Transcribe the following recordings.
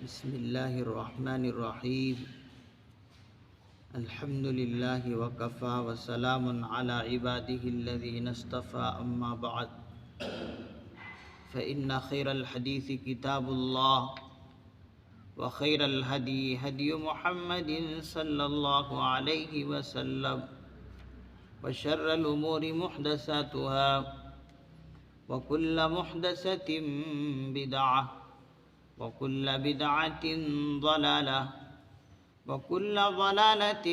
بسم اللہ الرحمن الرحیم الحمد للہ وکفی وسلام علی عبادہ الذین اصطفى اما بعد فإن خیر الحدیث کتاب اللہ وخیر الہدی ہدی محمد صلی اللہ علیہ وسلم وشر الامور محدثاتها وكل محدثة بدعة وكل بدعة ضلالة وكل ضلالة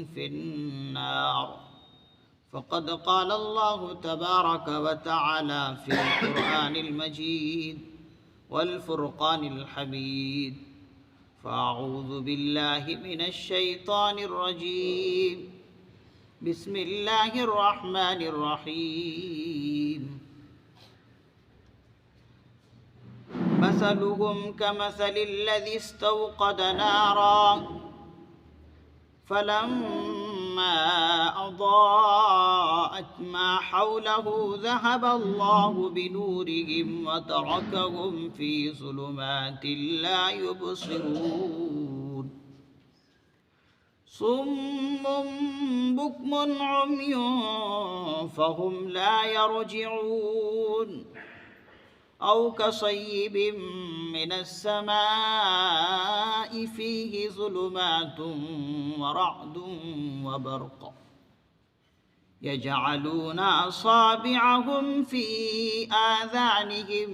في النار فقد قال الله تبارك وتعالى في القرآن المجيد والفرقان الحميد فأعوذ بالله من الشيطان الرجيم بسم الله الرحمن الرحيم مثلهم كمثل الذي استوقد نارا فلما أضاءت ما حوله ذهب الله بنورهم وتركهم في ظلمات لا يبصرون صم بكم عمي فهم لا يرجعون أو كصيب من السماء فيه ظلمات ورعد وبرق يجعلون أصابعهم في آذانهم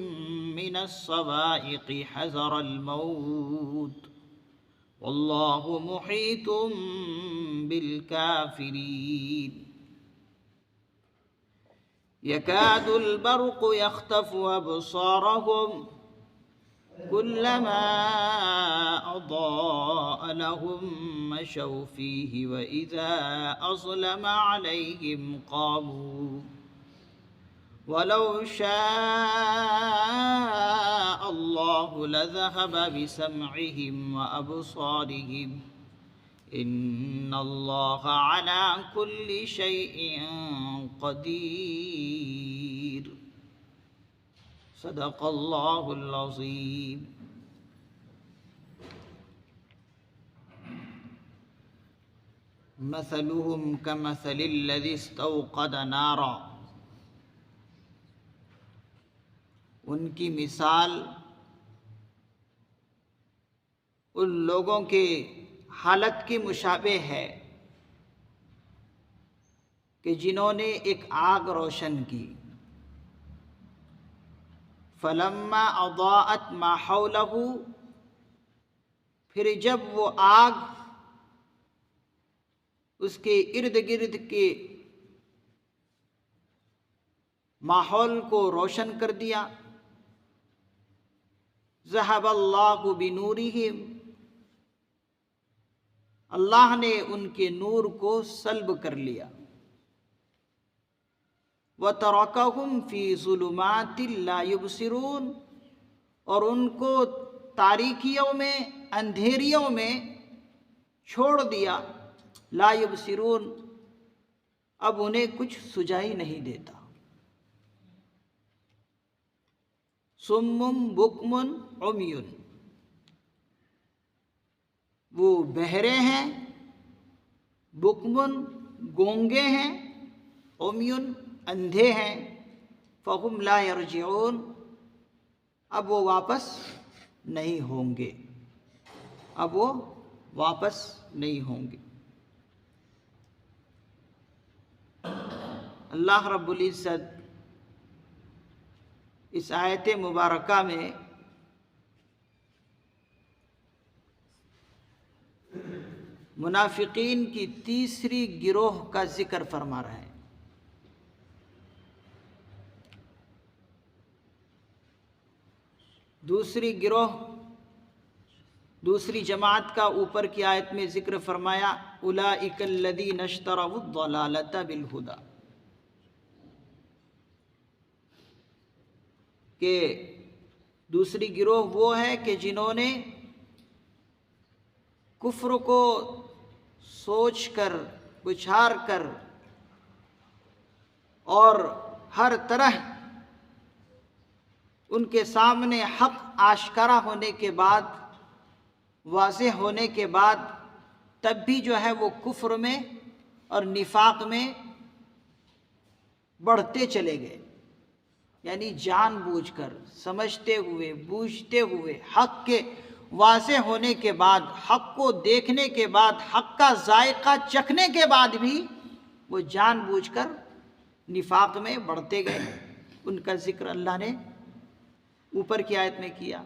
من الصواعق حذر الموت والله محيط بالكافرين يكاد البرق يخطف أبصارهم كلما أضاء لهم مشوا فيه وإذا أظلم عليهم قاموا ولو شاء الله لذهب بسمعهم وأبصارهم إن الله على كل شيء قدير صدق الله العظيم مثلهم كمثل الذي استوقد نارا ان کی مثال ان لوگوں کے حالت کی مشابہ ہے کہ جنہوں نے ایک آگ روشن کی فلما اضاءت ما حولہ پھر جب وہ آگ اس کے ارد گرد کے ماحول کو روشن کر دیا ذہب اللہ بنورہم اللہ نے ان کے نور کو سلب کر لیا وَتَرَكَهُمْ فِي ظُلُمَاتٍ لَا يُبْصِرُونَ اور ان کو تاریکیوں میں اندھیریوں میں چھوڑ دیا لا يبصرون اب انہیں کچھ سجائی نہیں دیتا صم بکم عمی وہ بہرے ہیں بکمن گونگے ہیں عمیٌ اندھے ہیں فہم لا یرجعون اب وہ واپس نہیں ہوں گے اب وہ واپس نہیں ہوں گے اللہ رب العزت اس آیت مبارکہ میں منافقین کی تیسری گروہ کا ذکر فرما رہے ہیں دوسری گروہ دوسری جماعت کا اوپر کی آیت میں ذکر فرمایا اولئک الذین اشتروا الضلالۃ بالہدی کہ دوسری گروہ وہ ہے کہ جنہوں نے کفر کو سوچ کر بچھار کر اور ہر طرح ان کے سامنے حق آشکارا ہونے کے بعد واضح ہونے کے بعد تب بھی جو ہے وہ کفر میں اور نفاق میں بڑھتے چلے گئے، یعنی جان بوجھ کر، سمجھتے ہوئے، بوجھتے ہوئے، حق کے واضح ہونے کے بعد، حق کو دیکھنے کے بعد، حق کا ذائقہ چکھنے کے بعد بھی وہ جان بوجھ کر نفاق میں بڑھتے گئے۔ ان کا ذکر اللہ نے اوپر کی آیت میں کیا۔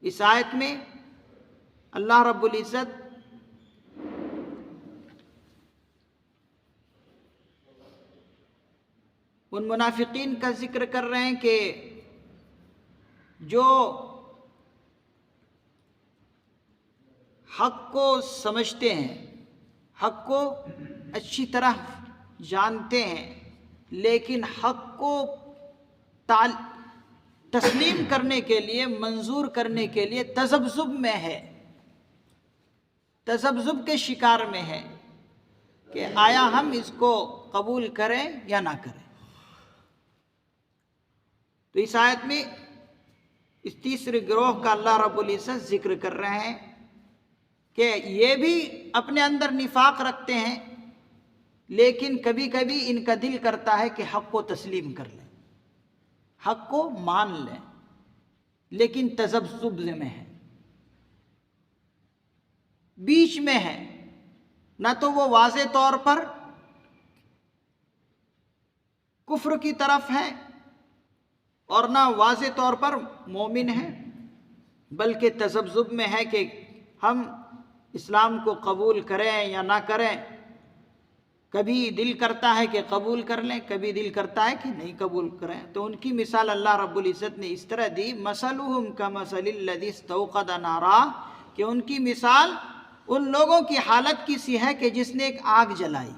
اس آیت میں اللہ رب العزت ان منافقین کا ذکر کر رہے ہیں کہ جو حق کو سمجھتے ہیں، حق کو اچھی طرح جانتے ہیں، لیکن حق کو تسلیم کرنے کے لیے، منظور کرنے کے لیے تذبذب میں ہے، تذبذب کے شکار میں ہے کہ آیا ہم اس کو قبول کریں یا نہ کریں۔ تو اس آیت میں اس تیسرے گروہ کا اللہ رب العزت ذکر کر رہے ہیں کہ یہ بھی اپنے اندر نفاق رکھتے ہیں، لیکن کبھی کبھی ان کا دل کرتا ہے کہ حق کو تسلیم کر لیں، حق کو مان لیں، لیکن تذبذب میں ہے، بیچ میں ہے، نہ تو وہ واضح طور پر کفر کی طرف ہے اور نہ واضح طور پر مومن ہے، بلکہ تذبذب میں ہے کہ ہم اسلام کو قبول کریں یا نہ کریں۔ کبھی دل کرتا ہے کہ قبول کر لیں، کبھی دل کرتا ہے کہ نہیں قبول کریں۔ تو ان کی مثال اللہ رب العزت نے اس طرح دی، مثلہم کمثل الذی استوقد نارا، کہ ان کی مثال ان لوگوں کی حالت کی سی ہے کہ جس نے ایک آگ جلائی،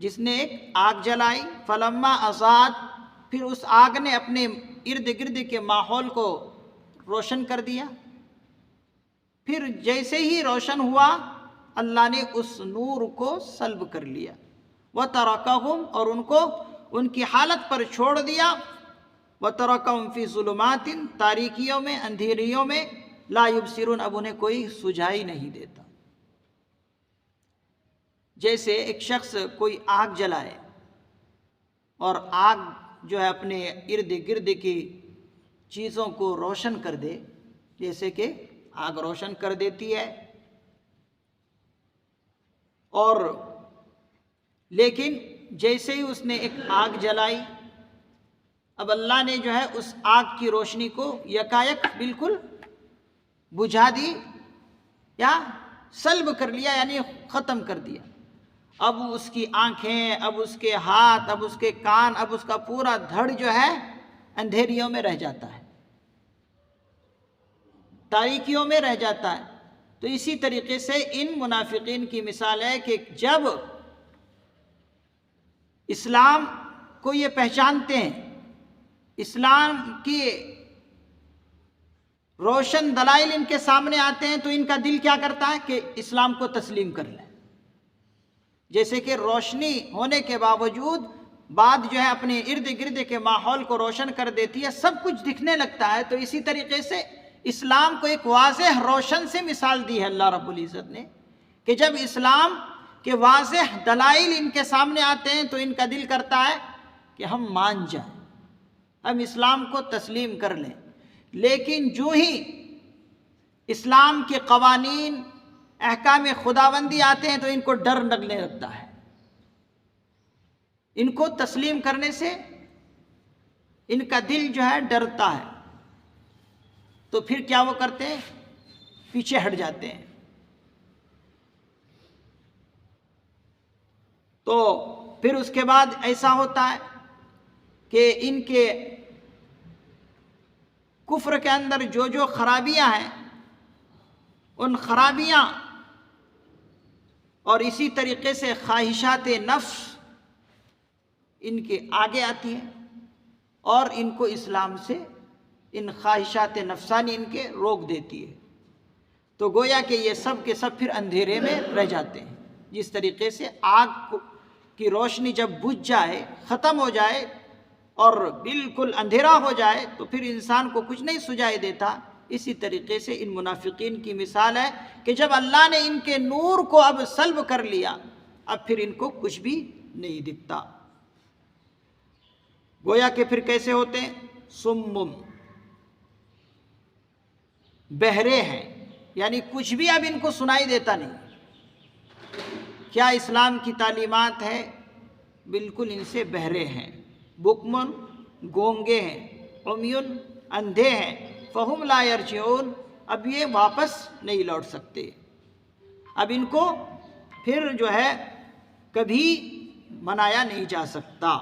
جس نے ایک آگ جلائی، فلما اضاءت، پھر اس آگ نے اپنے ارد گرد کے ماحول کو روشن کر دیا، پھر جیسے ہی روشن ہوا اللہ نے اس نور کو سلب کر لیا، وَتَرَكَهُمْ، اور ان کو ان کی حالت پر چھوڑ دیا، وَتَرَكَهُمْ فِي ظُلُمَاتٍ، تاریکیوں میں، اندھیریوں میں، لا يبصرون، اب انہیں کوئی سجائی نہیں دیتا۔ جیسے ایک شخص کوئی آگ جلائے اور آگ جو ہے اپنے ارد گرد کی چیزوں کو روشن کر دے، جیسے کہ آگ روشن کر دیتی ہے، اور لیکن جیسے ہی اس نے ایک آگ جلائی، اب اللہ نے جو ہے اس آگ کی روشنی کو یکایک بالکل بجھا دی یا سلب کر لیا، یعنی ختم کر دیا۔ اب اس کی آنکھیں، اب اس کے ہاتھ، اب اس کے کان، اب اس کا پورا دھڑ جو ہے اندھیریوں میں رہ جاتا ہے، تاریکیوں میں رہ جاتا ہے۔ تو اسی طریقے سے ان منافقین کی مثال ہے کہ جب اسلام کو یہ پہچانتے ہیں، اسلام کی روشن دلائل ان کے سامنے آتے ہیں، تو ان کا دل کیا کرتا ہے کہ اسلام کو تسلیم کر لیں۔ جیسے کہ روشنی ہونے کے باوجود بعد جو ہے اپنے ارد گرد کے ماحول کو روشن کر دیتی ہے، سب کچھ دکھنے لگتا ہے۔ تو اسی طریقے سے اسلام کو ایک واضح روشن سے مثال دی ہے اللہ رب العزت نے، کہ جب اسلام کے واضح دلائل ان کے سامنے آتے ہیں تو ان کا دل کرتا ہے کہ ہم مان جائیں، ہم اسلام کو تسلیم کر لیں، لیکن جو ہی اسلام کے قوانین، احکام خداوندی آتے ہیں تو ان کو ڈر لگنے لگتا ہے، ان کو تسلیم کرنے سے ان کا دل جو ہے ڈرتا ہے، تو پھر کیا وہ کرتے ہیں؟ پیچھے ہٹ جاتے ہیں۔ تو پھر اس کے بعد ایسا ہوتا ہے کہ ان کے کفر کے اندر جو جو خرابیاں ہیں، ان خرابیاں اور اسی طریقے سے خواہشات نفس ان کے آگے آتی ہیں اور ان کو اسلام سے، ان خواہشات نفسانی ان کے روک دیتی ہے۔ تو گویا کہ یہ سب کے سب پھر اندھیرے میں رہ جاتے ہیں۔ جس طریقے سے آگ کی روشنی جب بجھ جائے، ختم ہو جائے، اور بالکل اندھیرا ہو جائے تو پھر انسان کو کچھ نہیں سجائی دیتا. اسی طریقے سے ان منافقین کی مثال ہے کہ جب اللہ نے ان کے نور کو اب سلب کر لیا، اب پھر ان کو کچھ بھی نہیں دکھتا. گویا کہ پھر کیسے ہوتے ہیں؟ سمم، بہرے ہیں، یعنی کچھ بھی اب ان کو سنائی دیتا نہیں. کیا اسلام کی تعلیمات ہے؟ بالکل ان سے بہرے ہیں. بکمن، گونگے ہیں. عمیون، اندھے ہیں. فہم لا یرجعون، اب یہ واپس نہیں لوٹ سکتے. اب ان کو پھر جو ہے کبھی منایا نہیں جا سکتا.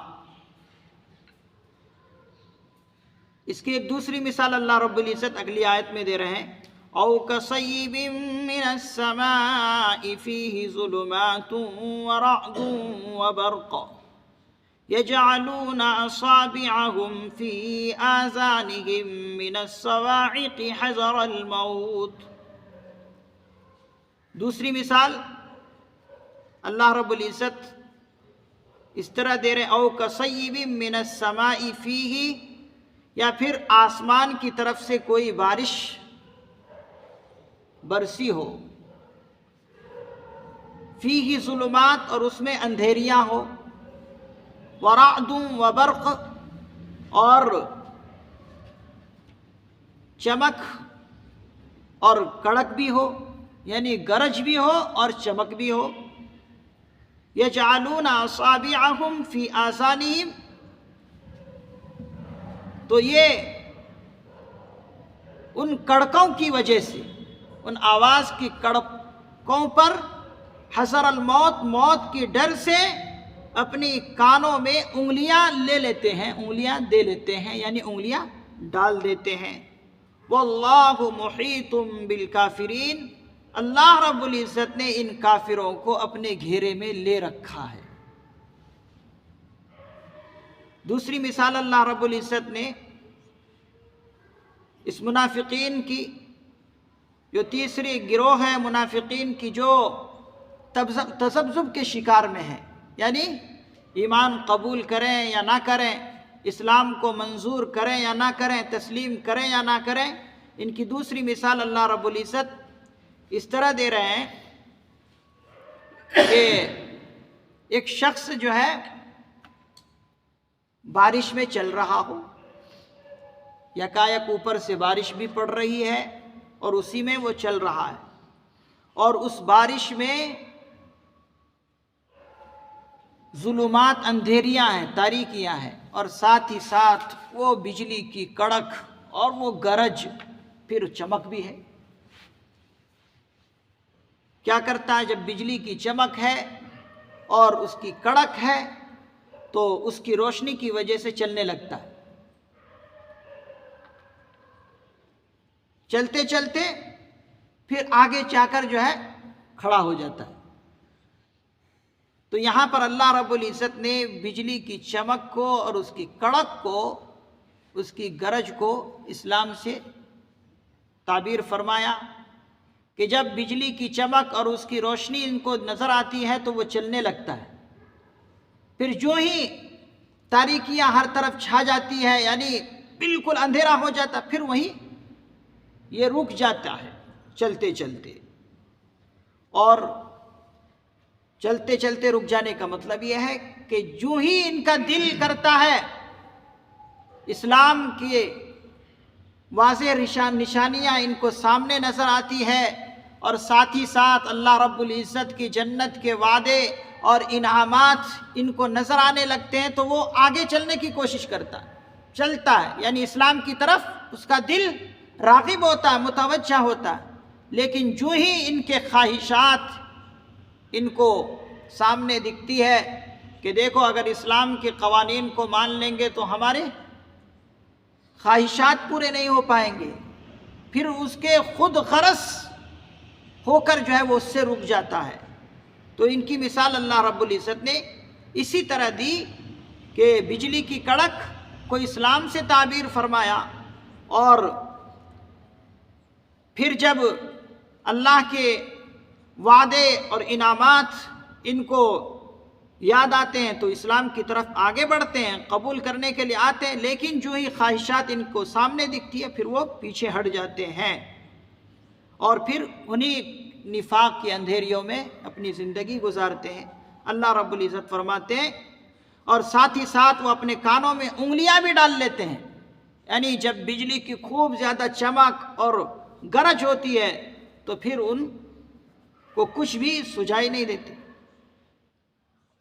اس کی ایک دوسری مثال اللہ رب العزت اگلی آیت میں دے رہے ہیں. او کصیب من السماء فیہ ظلمات ورعد وبرق یجعلون اصابعهم فی آذانهم من الصواعق حذر الموت. دوسری مثال اللہ رب العزت اس طرح دے رہے، او کصیب من السماء فیہ، یا پھر آسمان کی طرف سے کوئی بارش برسی ہو، فیہ ظلمات، اور اس میں اندھیریاں ہو، ورعد وبرق، اور چمک اور کڑک بھی ہو، یعنی گرج بھی ہو اور چمک بھی ہو. یجعلون اصابعهم فی آذانہم، تو یہ ان کڑکوں کی وجہ سے، ان آواز کی کڑکوں پر، حذر الموت، موت کی ڈر سے اپنی کانوں میں انگلیاں لے لیتے ہیں، انگلیاں دے لیتے ہیں، یعنی انگلیاں ڈال دیتے ہیں. واللہ محیط بالکافرین، اللہ رب العزت نے ان کافروں کو اپنے گھیرے میں لے رکھا ہے. دوسری مثال اللہ رب العزت نے اس منافقین کی، جو تیسری گروہ ہے منافقین کی، جو تذبذب کے شکار میں ہے، یعنی ایمان قبول کریں یا نہ کریں، اسلام کو منظور کریں یا نہ کریں، تسلیم کریں یا نہ کریں. ان کی دوسری مثال اللہ رب العزت اس طرح دے رہے ہیں کہ ایک شخص جو ہے بارش میں چل رہا ہو، یکایک اوپر سے بارش بھی پڑ رہی ہے اور اسی میں وہ چل رہا ہے، اور اس بارش میں ظلمات، اندھیریاں ہیں، تاریکیاں ہیں، اور ساتھ ہی ساتھ وہ بجلی کی کڑک اور وہ گرج، پھر چمک بھی ہے. کیا کرتا ہے؟ جب بجلی کی چمک ہے اور اس کی کڑک ہے تو اس کی روشنی کی وجہ سے چلنے لگتا ہے. چلتے چلتے پھر آگے جا کر جو ہے کھڑا ہو جاتا ہے. تو یہاں پر اللہ رب العزت نے بجلی کی چمک کو اور اس کی کڑک کو، اس کی گرج کو اسلام سے تعبیر فرمایا کہ جب بجلی کی چمک اور اس کی روشنی ان کو نظر آتی ہے تو وہ چلنے لگتا ہے. پھر جو ہی تاریکیاں ہر طرف چھا جاتی ہے، یعنی بالکل اندھیرا ہو جاتا، پھر وہیں یہ رک جاتا ہے چلتے چلتے. اور چلتے چلتے رک جانے کا مطلب یہ ہے کہ جو ہی ان کا دل کرتا ہے، اسلام کی واضح نشانیاں ان کو سامنے نظر آتی ہے، اور ساتھ ہی ساتھ اللہ رب العزت کی جنت کے وعدے اور انعامات ان کو نظر آنے لگتے ہیں، تو وہ آگے چلنے کی کوشش کرتا ہے، چلتا ہے، یعنی اسلام کی طرف اس کا دل راغب ہوتا ہے، متوجہ ہوتا ہے. لیکن جو ہی ان کے خواہشات ان کو سامنے دکھتی ہے کہ دیکھو اگر اسلام کے قوانین کو مان لیں گے تو ہمارے خواہشات پورے نہیں ہو پائیں گے، پھر اس کے خود غرض ہو کر جو ہے وہ اس سے رک جاتا ہے. تو ان کی مثال اللہ رب العزت نے اسی طرح دی کہ بجلی کی کڑک کو اسلام سے تعبیر فرمایا، اور پھر جب اللہ کے وعدے اور انعامات ان کو یاد آتے ہیں تو اسلام کی طرف آگے بڑھتے ہیں، قبول کرنے کے لیے آتے ہیں، لیکن جو ہی خواہشات ان کو سامنے دکھتی ہے پھر وہ پیچھے ہٹ جاتے ہیں اور پھر انہی نفاق کی اندھیریوں میں اپنی زندگی گزارتے ہیں۔ اللہ رب العزت فرماتے ہیں اور ساتھ ہی ساتھ وہ اپنے کانوں میں انگلیاں بھی ڈال لیتے ہیں، یعنی جب بجلی کی خوب زیادہ چمک اور گرج ہوتی ہے تو پھر ان کو کچھ بھی سجائی نہیں دیتے،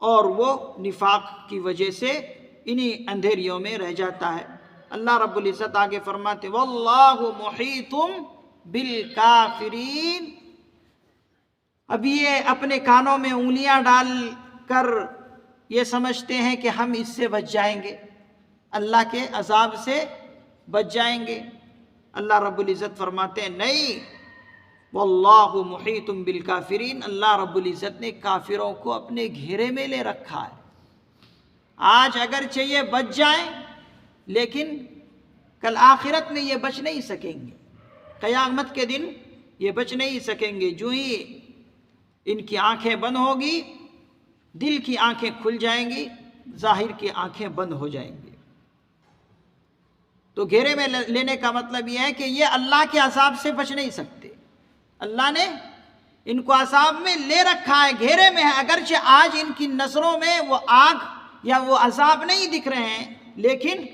اور وہ نفاق کی وجہ سے انہی اندھیریوں میں رہ جاتا ہے۔ اللہ رب العزت آگے فرماتے واللہ محیط بالکافرین۔ اب یہ اپنے کانوں میں انگلیاں ڈال کر یہ سمجھتے ہیں کہ ہم اس سے بچ جائیں گے، اللہ کے عذاب سے بچ جائیں گے۔ اللہ رب العزت فرماتے ہیں نہیں، واللہ محیط بالکافرین، اللہ رب العزت نے کافروں کو اپنے گھیرے میں لے رکھا ہے۔ آج اگرچہ یہ بچ جائیں لیکن کل آخرت میں یہ بچ نہیں سکیں گے، قیامت کے دن یہ بچ نہیں سکیں گے۔ جو ہی ان کی آنکھیں بند ہوگی، دل کی آنکھیں کھل جائیں گی، ظاہر کی آنکھیں بند ہو جائیں گی۔ تو گھیرے میں لینے کا مطلب یہ ہے کہ یہ اللہ کے عذاب سے بچ نہیں سکتے، اللہ نے ان کو عذاب میں لے رکھا ہے، گھیرے میں ہے۔ اگرچہ آج ان کی نظروں میں وہ آگ یا وہ عذاب نہیں دکھ رہے ہیں، لیکن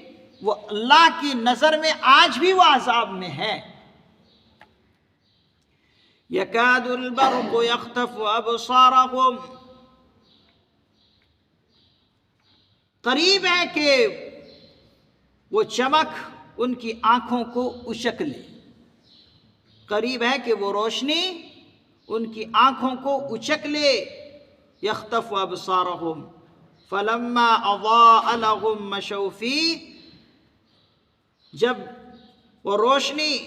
وہ اللہ کی نظر میں آج بھی وہ عذاب میں ہے۔ یکاد البرق یخطف ابصارہم، قریب ہے کہ وہ چمک ان کی آنکھوں کو اچک لے، قریب ہے کہ وہ روشنی ان کی آنکھوں کو اچک لے۔ یخطف ابصارہم فلما اضاء لهم مشوا فیہ، جب وہ روشنی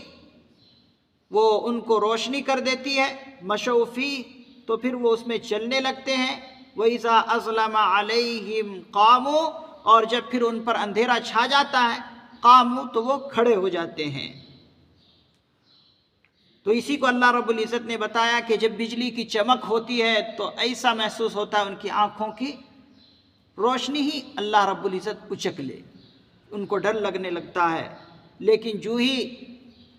وہ ان کو روشنی کر دیتی ہے، مشوا فیہ تو پھر وہ اس میں چلنے لگتے ہیں۔ وَإِذَا أَظْلَمَ عَلَيْهِمْ قَامُوا، اور جب پھر ان پر اندھیرا چھا جاتا ہے، قاموا تو وہ کھڑے ہو جاتے ہیں۔ تو اسی کو اللہ رب العزت نے بتایا کہ جب بجلی کی چمک ہوتی ہے تو ایسا محسوس ہوتا ہے ان کی آنکھوں کی روشنی ہی اللہ رب العزت اچک لے، ان کو ڈر لگنے لگتا ہے۔ لیکن جو ہی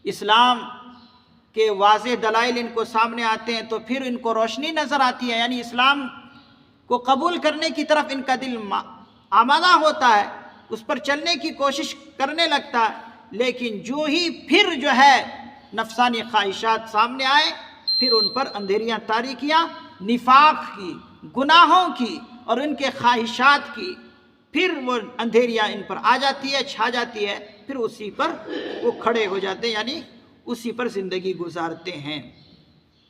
اسلام کے واضح دلائل ان کو سامنے آتے ہیں تو پھر ان کو روشنی نظر آتی ہے، یعنی اسلام کو قبول کرنے کی طرف ان کا دل آمادہ ہوتا ہے، اس پر چلنے کی کوشش کرنے لگتا ہے۔ لیکن جو ہی پھر جو ہے نفسانی خواہشات سامنے آئے، پھر ان پر اندھیریاں تاریکیاں نفاق کی، گناہوں کی اور ان کے خواہشات کی، پھر وہ اندھیریاں ان پر آ جاتی ہے، چھا جاتی ہے، پھر اسی پر وہ کھڑے ہو جاتے ہیں، یعنی اسی پر زندگی گزارتے ہیں،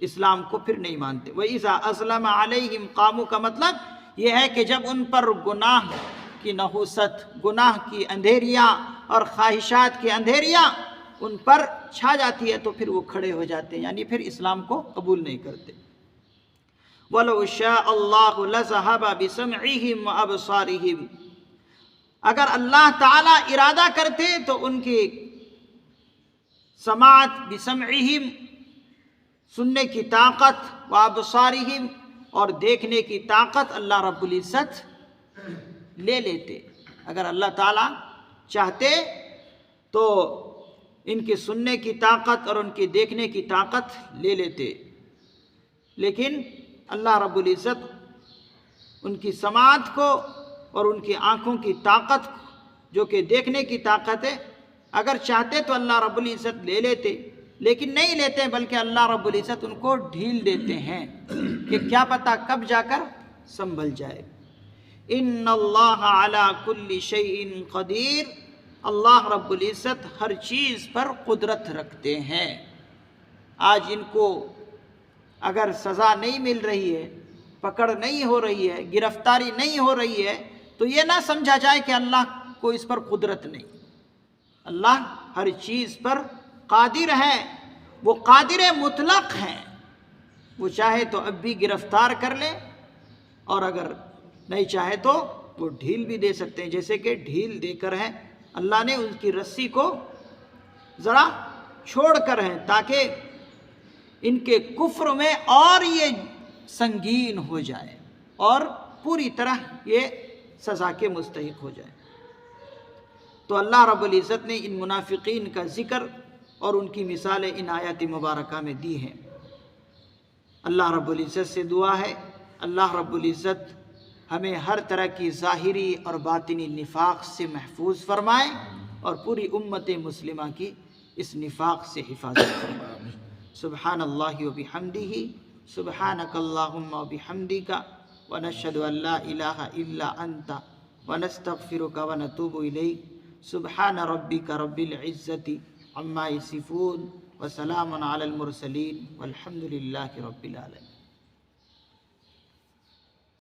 اسلام کو پھر نہیں مانتے۔ وَإِذَا أَظْلَمَ عَلَيْهِمْ قَامُوا کا مطلب یہ ہے کہ جب ان پر گناہ کی نحوست، گناہ کی اندھیریاں اور خواہشات کی اندھیریاں ان پر چھا جاتی ہے تو پھر وہ کھڑے ہو جاتے ہیں، یعنی پھر اسلام کو قبول نہیں کرتے۔ وَلَوْ شَاءَ اللَّهُ لَذَهَبَ بِسَمْعِهِمْ وَأَبْصَارِهِمْ، اگر اللہ تعالیٰ ارادہ کرتے تو ان کی سماعت، بسمعہم سننے کی طاقت، وابصارہم اور دیکھنے کی طاقت اللہ رب العزت لے لیتے۔ اگر اللہ تعالیٰ چاہتے تو ان کی سننے کی طاقت اور ان کی دیکھنے کی طاقت لے لیتے، لیکن اللہ رب العزت ان کی سماعت کو اور ان کی آنکھوں کی طاقت جو کہ دیکھنے کی طاقت ہے، اگر چاہتے تو اللہ رب العزت لے لیتے، لیکن نہیں لیتے، بلکہ اللہ رب العزت ان کو ڈھیل دیتے ہیں کہ کیا پتہ کب جا کر سنبھل جائے۔ ان اللہ علی کل شیء قدیر، اللہ رب العزت ہر چیز پر قدرت رکھتے ہیں۔ آج ان کو اگر سزا نہیں مل رہی ہے، پکڑ نہیں ہو رہی ہے، گرفتاری نہیں ہو رہی ہے، تو یہ نہ سمجھا جائے کہ اللہ کو اس پر قدرت نہیں۔ اللہ ہر چیز پر قادر ہے، وہ قادر مطلق ہیں، وہ چاہے تو اب بھی گرفتار کر لے اور اگر نہیں چاہے تو وہ ڈھیل بھی دے سکتے ہیں، جیسے کہ ڈھیل دے کر ہے اللہ نے ان کی رسی کو ذرا چھوڑ کر ہے تاکہ ان کے کفر میں اور یہ سنگین ہو جائے اور پوری طرح یہ سزا کے مستحق ہو جائیں۔ تو اللہ رب العزت نے ان منافقین کا ذکر اور ان کی مثالیں ان آیات مبارکہ میں دی ہیں۔ اللہ رب العزت سے دعا ہے اللہ رب العزت ہمیں ہر طرح کی ظاہری اور باطنی نفاق سے محفوظ فرمائے اور پوری امت مسلمہ کی اس نفاق سے حفاظت فرمائے۔ سبحان اللہ و بحمدہ، سبحانک اللہم و بحمدک، ونشہد ان لا الہ الا انت ونستغفرک ونتوب الیک۔ سبحان ربک رب العزت عما یصفون وسلام علی المرسلین والحمد للہ رب العالمین۔